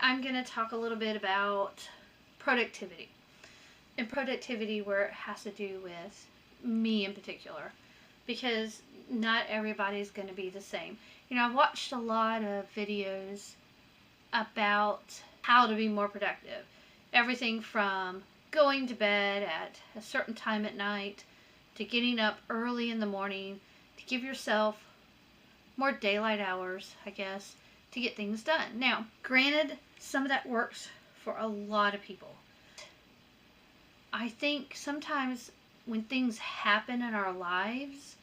I'm going to talk a little bit about productivity. And productivity where it has to do with me in particular. Because not everybody's going to be the same. You know, I've watched a lot of videos about how to be more productive. Everything from going to bed at a certain time at night to getting up early in the morning to give yourself more daylight hours, I guess, to get things done. Now, granted, some of that works for a lot of people. I think sometimes when things happen in our lives,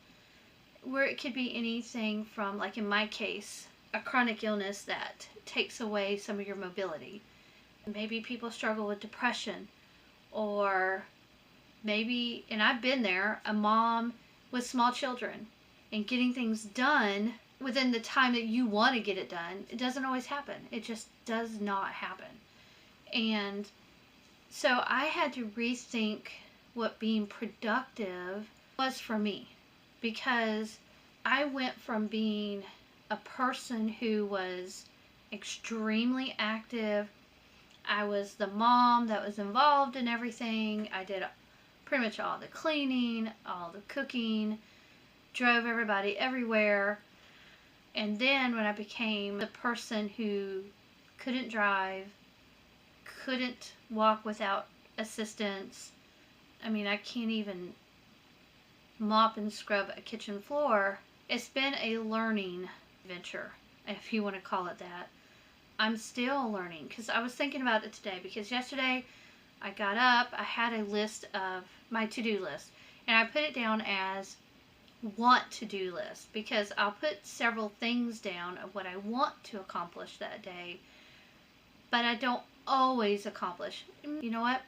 where it could be anything from, like in my case, a chronic illness that takes away some of your mobility. Maybe people struggle with depression, or maybe, and I've been there, a mom with small children, and getting things done within the time that you want to get it done, it doesn't always happen. It just does not happen. And so I had to rethink what being productive was for me, because I went from being a person who was extremely active. I was the mom that was involved in everything. I did pretty much all the cleaning, all the cooking, drove everybody everywhere. And then when I became the person who couldn't drive, couldn't walk without assistance, I mean, I can't even mop and scrub a kitchen floor. It's been a learning adventure, if you want to call it that. I'm still learning, because I was thinking about it today, because yesterday I got up, I had a list of my to-do list, and I put it down as want to-do list, because I'll put several things down of what I want to accomplish that day, but I don't always accomplish. You know what?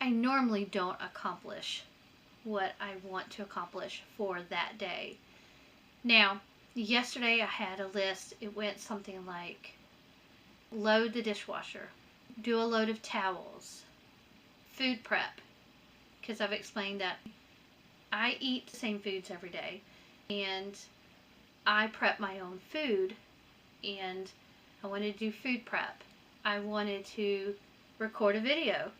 I normally don't accomplish what I want to accomplish for that day. Now, yesterday I had a list. It went something like load the dishwasher, do a load of towels, food prep, because I've explained that I eat the same foods every day, and I prep my own food, and I wanted to do food prep. I wanted to record a video.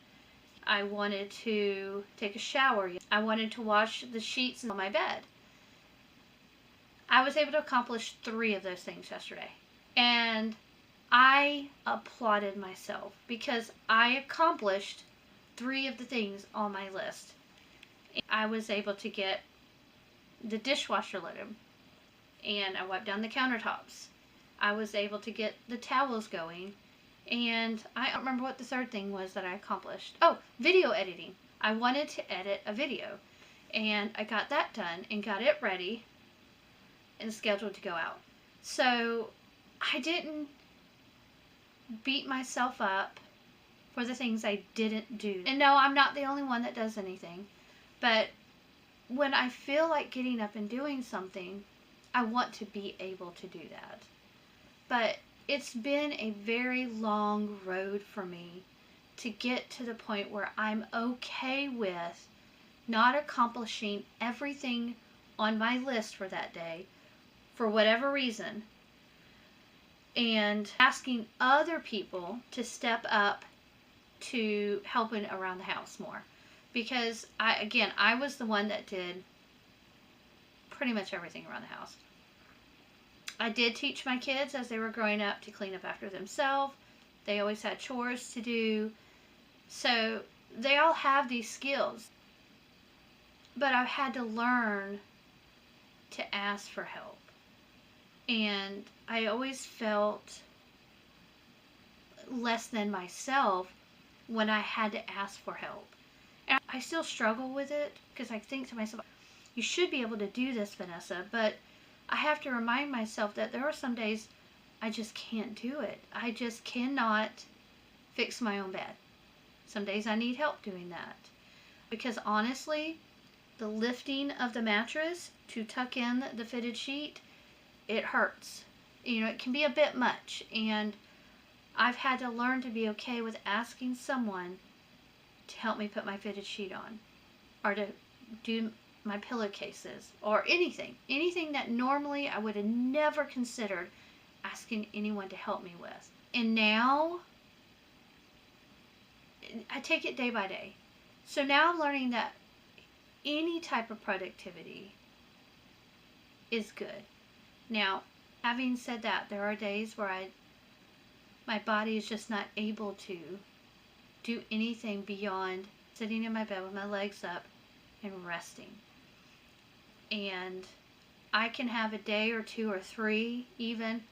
I wanted to take a shower. I wanted to wash the sheets on my bed. I was able to accomplish 3 of those things yesterday. And I applauded myself because I accomplished 3 of the things on my list. I was able to get the dishwasher loaded, and I wiped down the countertops. I was able to get the towels going, and I don't remember what the 3rd thing was that I accomplished. Oh, video editing. I wanted to edit a video, and I got that done and got it ready and scheduled to go out. So I didn't beat myself up for the things I didn't do. And no, I'm not the only one that does anything, but when I feel like getting up and doing something, I want to be able to do that. But it's been a very long road for me to get to the point where I'm okay with not accomplishing everything on my list for that day, for whatever reason, and asking other people to step up to helping around the house more. Because I was the one that did pretty much everything around the house. I did teach my kids as they were growing up to clean up after themselves. They always had chores to do. So they all have these skills. But I've had to learn to ask for help. And I always felt less than myself when I had to ask for help. And I still struggle with it, because I think to myself, you should be able to do this, Vanessa, but I have to remind myself that there are some days I just can't do it. I just cannot fix my own bed. Some days I need help doing that. Because honestly, the lifting of the mattress to tuck in the fitted sheet, it hurts. You know, it can be a bit much, and I've had to learn to be okay with asking someone to help me put my fitted sheet on, or to do my pillowcases, or anything that normally I would have never considered asking anyone to help me with. And now I take it day by day. So now I'm learning that any type of productivity is good. Now, having said that, there are days where my body is just not able to do anything beyond sitting in my bed with my legs up and resting. And I can have a day or two or three even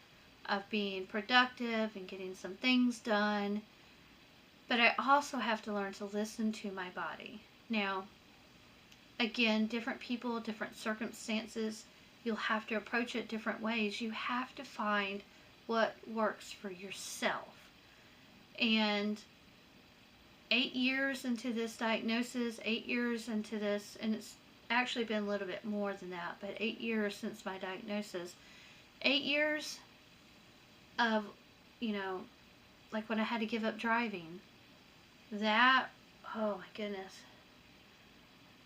of being productive and getting some things done. But I also have to learn to listen to my body. Now, again, different people, different circumstances, you'll have to approach it different ways. You have to find what works for yourself. And 8 years into this diagnosis, 8 years into this, and it's actually been a little bit more than that, but 8 years since my diagnosis, 8 years of, like when I had to give up driving, that, oh my goodness.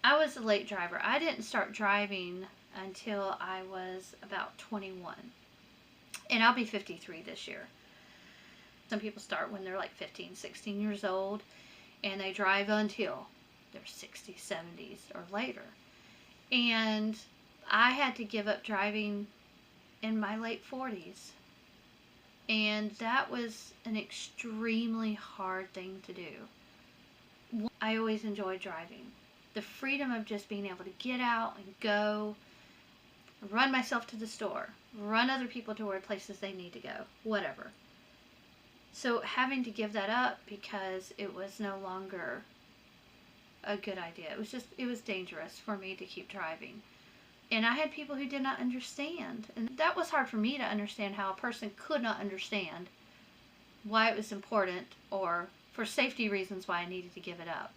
I was a late driver. I didn't start driving until I was about 21. And I'll be 53 this year. Some people start when they're like 15, 16 years old, and they drive until they're 60s, 70s, or later. And I had to give up driving in my late 40s. And that was an extremely hard thing to do. I always enjoyed driving. The freedom of just being able to get out and go, run myself to the store, run other people to where places they need to go, whatever. So having to give that up because it was no longer a good idea. It was dangerous for me to keep driving. And I had people who did not understand. And that was hard for me to understand, how a person could not understand why it was important, or for safety reasons why I needed to give it up.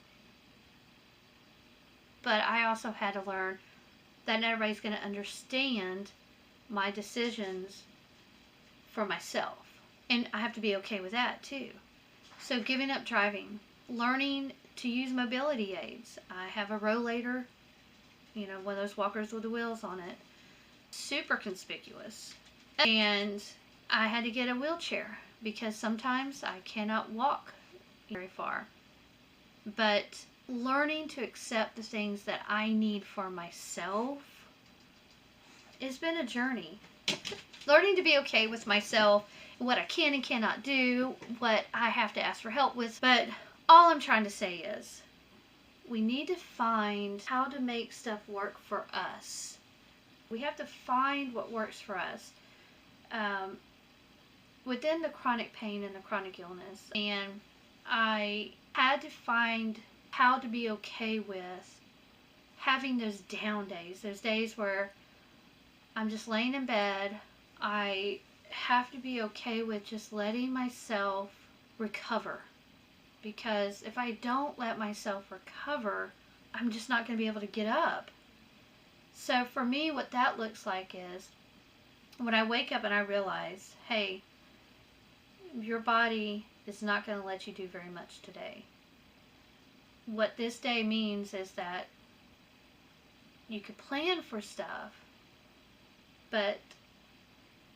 But I also had to learn that not everybody's going to understand my decisions for myself. And I have to be okay with that too. So giving up driving, learning to use mobility aids. I have a rollator, one of those walkers with the wheels on it. Super conspicuous. And I had to get a wheelchair because sometimes I cannot walk very far. But learning to accept the things that I need for myself has been a journey. Learning to be okay with myself, what I can and cannot do, what I have to ask for help with. But all I'm trying to say is, we need to find how to make stuff work for us. We have to find what works for us within the chronic pain and the chronic illness. And I had to find how to be okay with having those down days, those days where I'm just laying in bed. I have to be okay with just letting myself recover. Because if I don't let myself recover, I'm just not going to be able to get up. So for me, what that looks like is when I wake up and I realize, hey, your body is not going to let you do very much today. What this day means is that you could plan for stuff, but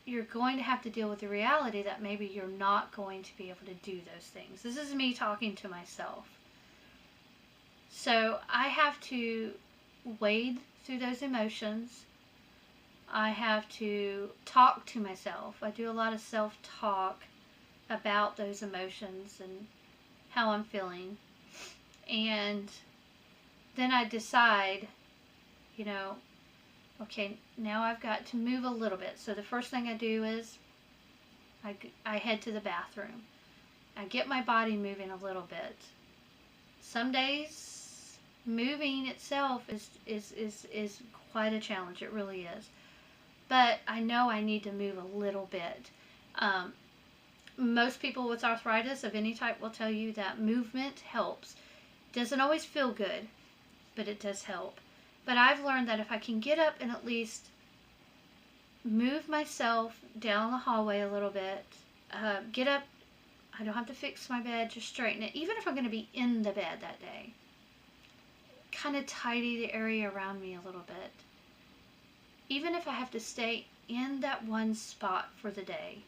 you're going to have to deal with the reality that maybe you're not going to be able to do those things. This is me talking to myself. So I have to wade through those emotions. I have to talk to myself. I do a lot of self-talk about those emotions and how I'm feeling. And then I decide, okay, now I've got to move a little bit. So the first thing I do is I head to the bathroom. I get my body moving a little bit. Some days moving itself is quite a challenge. It really is. But I know I need to move a little bit. Most people with arthritis of any type will tell you that movement helps. Doesn't always feel good, but it does help. But I've learned that if I can get up and at least move myself down the hallway a little bit, get up, I don't have to fix my bed, just straighten it, even if I'm going to be in the bed that day. Kind of tidy the area around me a little bit. Even if I have to stay in that one spot for the day,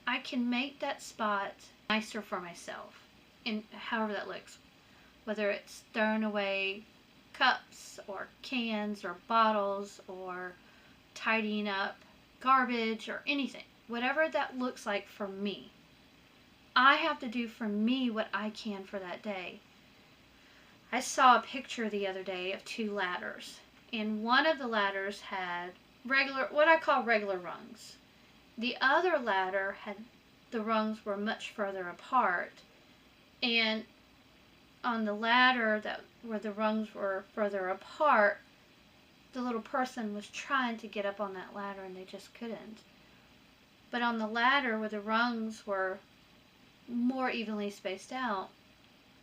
I can make that spot nicer for myself. in however that looks. Whether it's throwing away cups or cans or bottles or tidying up garbage or anything. Whatever that looks like for me. I have to do for me what I can for that day. I saw a picture the other day of 2 ladders. And one of the ladders had regular, what I call regular rungs. The other ladder had, the rungs were much further apart. And on the ladder that where the rungs were further apart, the little person was trying to get up on that ladder and they just couldn't. But on the ladder where the rungs were more evenly spaced out,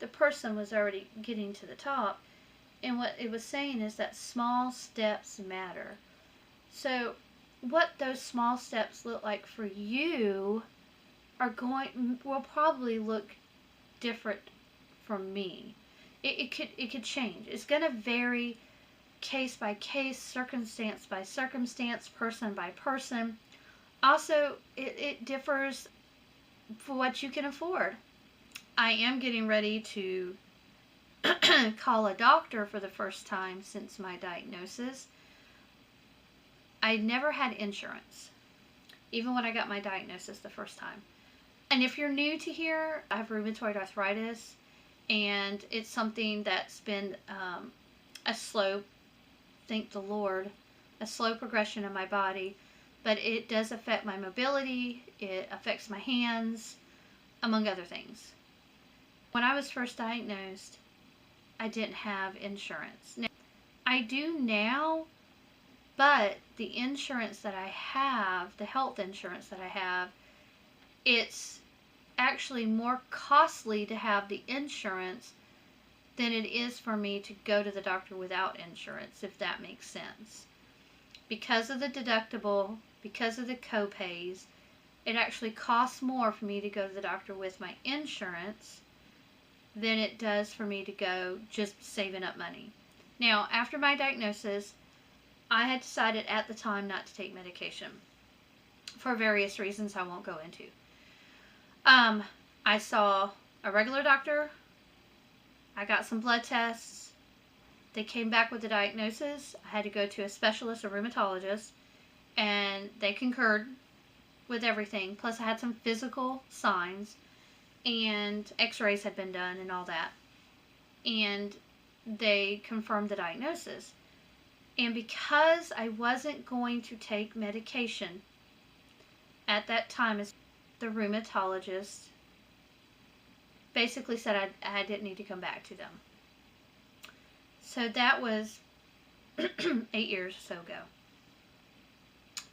the person was already getting to the top. And what it was saying is that small steps matter. So what those small steps look like for you will probably look different from me. It could change. It's going to vary case by case, circumstance by circumstance, person by person. Also, it differs for what you can afford. I am getting ready to call a doctor for the first time since my diagnosis. I never had insurance, even when I got my diagnosis the first time. And if you're new to here, I have rheumatoid arthritis, and it's something that's been a slow, thank the Lord, a slow progression in my body, but it does affect my mobility, it affects my hands, among other things. When I was first diagnosed, I didn't have insurance. Now, I do now, but the insurance that I have, the health insurance that I have, it's actually more costly to have the insurance than it is for me to go to the doctor without insurance, if that makes sense. Because of the deductible, because of the co-pays, it actually costs more for me to go to the doctor with my insurance than it does for me to go just saving up money. Now, after my diagnosis, I had decided at the time not to take medication for various reasons I won't go into. I saw a regular doctor. I got some blood tests. They came back with a diagnosis. I had to go to a specialist, a rheumatologist, and they concurred with everything. Plus, I had some physical signs, and x-rays had been done and all that. And they confirmed the diagnosis. And because I wasn't going to take medication at that time, the rheumatologist basically said I didn't need to come back to them. So that was 8 years or so ago.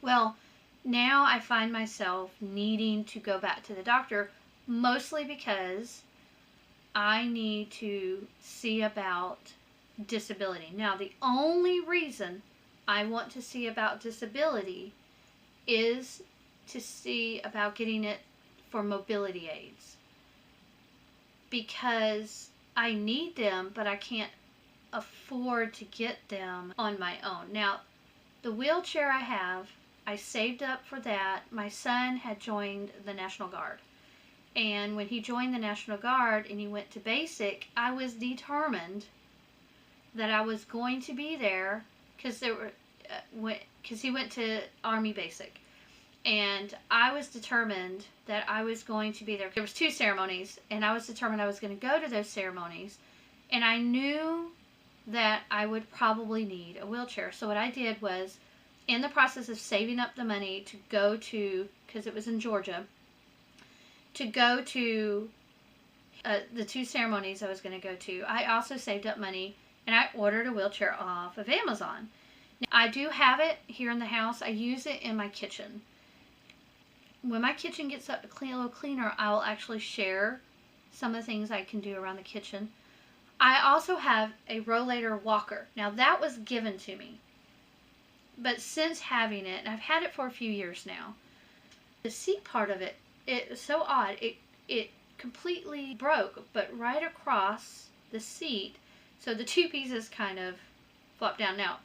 Well, now I find myself needing to go back to the doctor, mostly because I need to see about disability. Now, the only reason I want to see about disability is to see about getting it for mobility aids, because I need them, but I can't afford to get them on my own. Now, the wheelchair I have, I saved up for that. My son had joined the National Guard, and when he joined the National Guard and he went to basic, I was determined that I was going to be there, because he went to Army Basic, and I was determined that I was going to be there. There was 2 ceremonies, and I was determined I was going to go to those ceremonies, and I knew that I would probably need a wheelchair. So what I did was, in the process of saving up the money to go to, because it was in Georgia, to go to the 2 ceremonies I was going to go to, I also saved up money, and I ordered a wheelchair off of Amazon. Now, I do have it here in the house. I use it in my kitchen. When my kitchen gets up a little cleaner, I will actually share some of the things I can do around the kitchen. I also have a rollator walker. Now, that was given to me. But since having it, and I've had it for a few years now, the seat part of it, it was so odd. It completely broke, but right across the seat, so the 2 pieces kind of flop down. Now,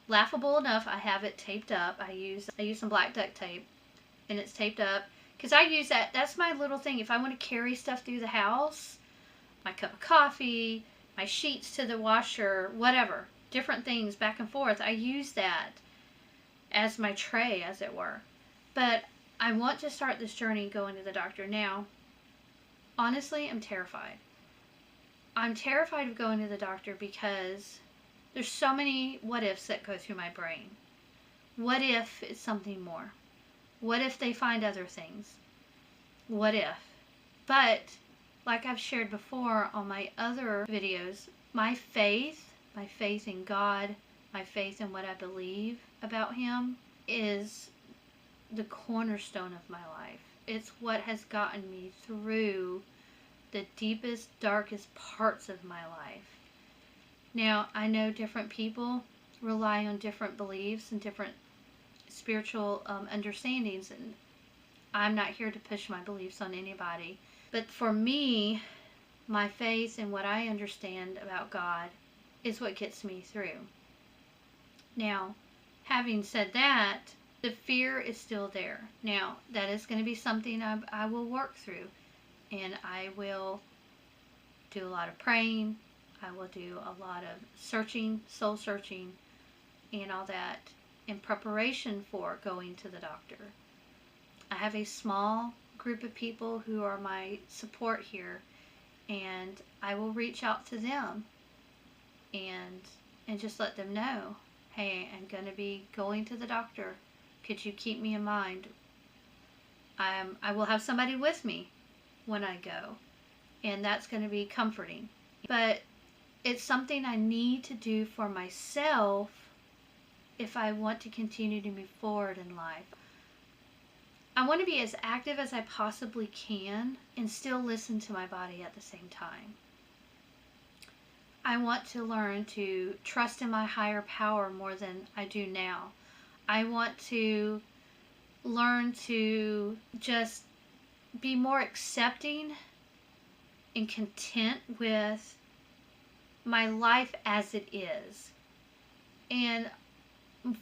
laughable enough, I have it taped up. I use some black duct tape, and it's taped up, Because I use that. That's my little thing. If I want to carry stuff through the house, my cup of coffee, my sheets to the washer, whatever, different things back and forth, I use that as my tray, as it were. But I want to start this journey going to the doctor now. Honestly, I'm terrified. I'm terrified of going to the doctor because there's so many what ifs that go through my brain. What if it's something more? What if they find other things? What if? But, like I've shared before on my other videos, my faith in God, my faith in what I believe about Him is the cornerstone of my life. It's what has gotten me through the deepest, darkest parts of my life. Now, I know different people rely on different beliefs and different spiritual understandings, and I'm not here to push my beliefs on anybody. But for me, my faith and what I understand about God is what gets me through. Now, having said that, the fear is still there. Now, that is going to be something I will work through. And I will do a lot of praying. I will do a lot of searching, soul searching, and all that in preparation for going to the doctor. I have a small group of people who are my support here, and I will reach out to them and just let them know, hey, I'm going to be going to the doctor. Could you keep me in mind? I will have somebody with me when I go, and that's going to be comforting. But it's something I need to do for myself if I want to continue to move forward in life. I want to be as active as I possibly can and still listen to my body at the same time. I want to learn to trust in my higher power more than I do now. I want to learn to just be more accepting and content with my life as it is. And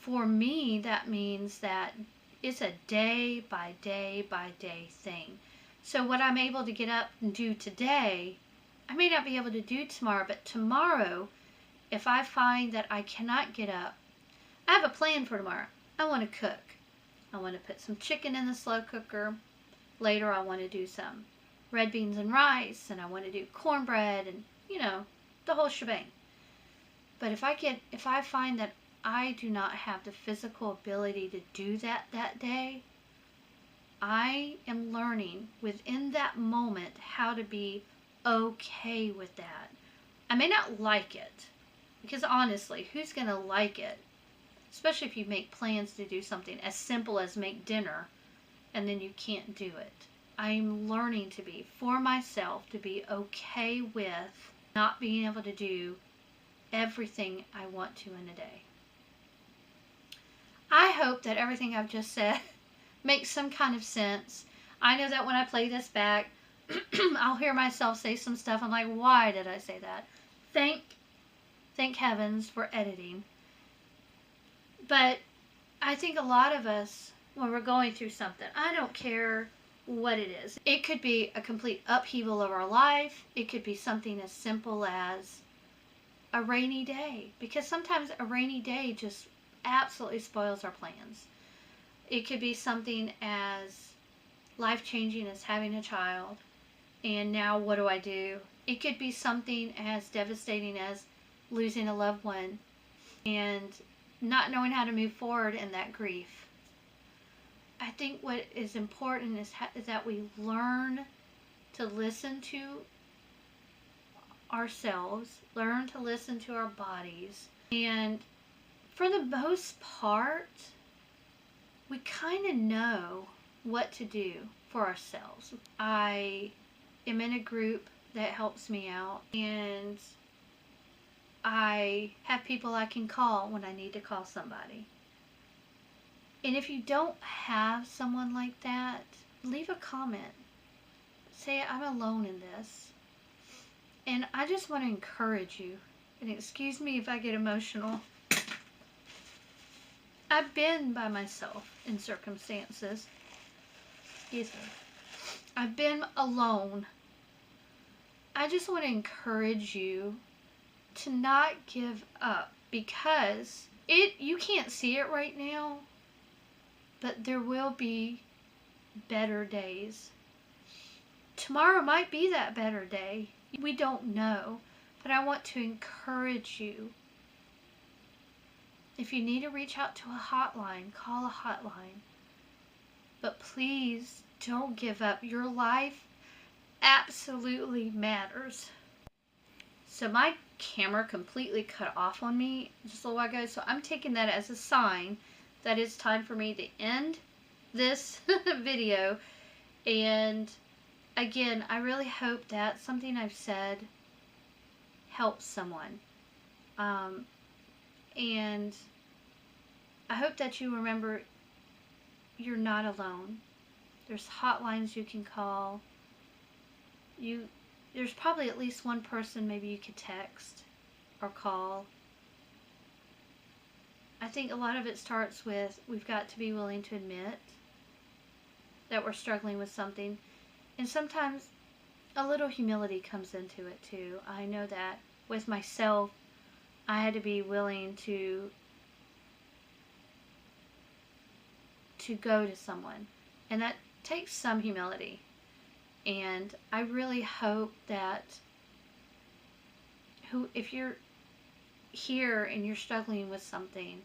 for me, that means that it's a day by day by day thing. So what I'm able to get up and do today, I may not be able to do tomorrow, but tomorrow, if I find that I cannot get up, I have a plan for tomorrow. I want to cook. I want to put some chicken in the slow cooker. Later, I want to do some red beans and rice, and I want to do cornbread, and the whole shebang. But if I find that I do not have the physical ability to do that day, I am learning within that moment how to be okay with that. I may not like it, because honestly, who's going to like it? Especially if you make plans to do something as simple as make dinner, and then you can't do it. I'm learning to be, for myself, to be okay with not being able to do everything I want to in a day. I hope that everything I've just said makes some kind of sense. I know that when I play this back, I'll hear myself say some stuff. I'm like, why did I say that? Thank heavens for editing. But I think a lot of us, when we're going through something, I don't care what it is. It could be a complete upheaval of our life. It could be something as simple as a rainy day. Because sometimes a rainy day just absolutely spoils our plans. It could be something as life-changing as having a child. And now what do? It could be something as devastating as losing a loved one and not knowing how to move forward in that grief. I think what is important is that we learn to listen to ourselves, learn to listen to our bodies, and for the most part, we kind of know what to do for ourselves. I am in a group that helps me out, and I have people I can call when I need to call somebody. And if you don't have someone like that, leave a comment. Say, I'm alone in this. And I just want to encourage you, and excuse me if I get emotional. I've been by myself in circumstances Excuse me. I've been alone. I just want to encourage you to not give up, because you can't see it right now, but there will be better days. Tomorrow might be that better day. We don't know, but I want to encourage you. If you need to reach out to a hotline, call a hotline. But please don't give up. Your life absolutely matters. So my camera completely cut off on me just a little while ago, so I'm taking that as a sign that it's time for me to end this video. And again, I really hope that something I've said helps someone. And I hope that you remember you're not alone. There's hotlines you can call. There's probably at least one person maybe you could text or call. I think a lot of it starts with, we've got to be willing to admit that we're struggling with something. And sometimes a little humility comes into it too. I know that with myself, I had to be willing to go to someone. And that takes some humility. And I really hope that if you're here and you're struggling with something,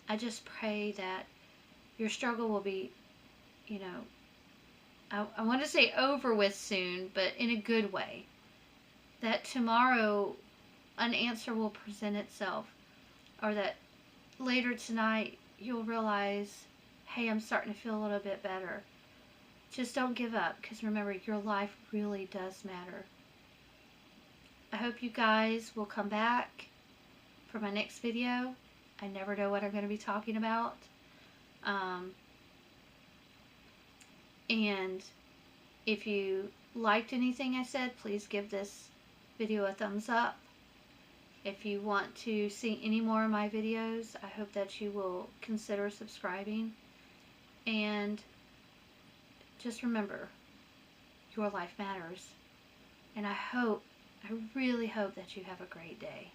I just pray that your struggle will be, I want to say over with soon, but in a good way. That tomorrow an answer will present itself, or that later tonight you'll realize, hey, I'm starting to feel a little bit better. Just don't give up, because remember, your life really does matter. I hope you guys will come back for my next video. I never know what I'm going to be talking about. And if you liked anything I said, please give this video a thumbs up. If you want to see any more of my videos, I hope that you will consider subscribing. And just remember, your life matters. And I really hope that you have a great day.